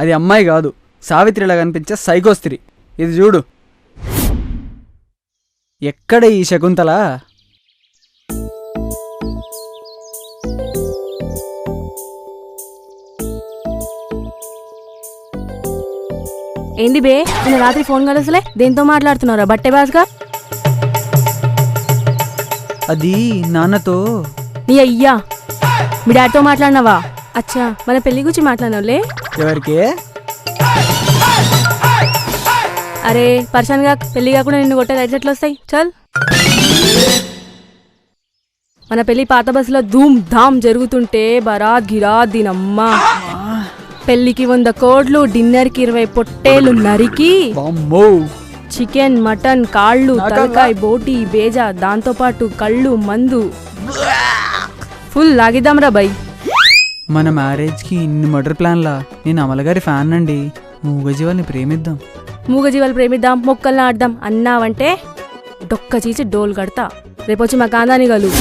అది అమ్మాయి కాదు, సావిత్రిలా కనిపించే సైకో స్త్రీ. ఇది చూడు. ఎక్కడ ఈ శకుంతల? ఏంది బే, నిన్న రాత్రి ఫోన్ కలసలే? దేంతో మాట్లాడుతున్నారా బట్టే బాస్గా? అది నాన్నతో. నీ అయ్యా, మీ డాడీతో మాట్లాడినావా? అచ్చా, మన పెళ్లి గురించి మాట్లాడినావులే. ఎవరికి? అరే పర్షాన్గా పెళ్లి కాకుండా నిన్ను కొట్టే రైట్ ఎట్లా వస్తాయి? చల్. మన పెళ్లి పాత బస్సులో ధూమ్ ధామ్ జరుగుతుంటే బరాత్ గిరాత్ దీనమ్మా. పెళ్లికి 100 కోట్లు, డిన్నర్కి 20 పొట్టేలు నరికి, చికెన్ మటన్ కాళ్ళు తలకాయ బోటి బేజా, దాంతోపాటు కళ్ళు మందు ఫుల్ లాగిద్దాంరా బై. మన మ్యారేజ్కి ఇన్ని మర్డర్ ప్లాన్లా? నేను అమలగారి ఫ్యాన్ అండి. మూగజీవాల్ని ప్రేమిద్దాం. మూగజీవాలు ప్రేమిద్దాం, మొక్కల్ని ఆడదాం అన్నావంటే డొక్క చీచి డోల్ కడతా. రేపొచ్చి మా కాందాని గలు.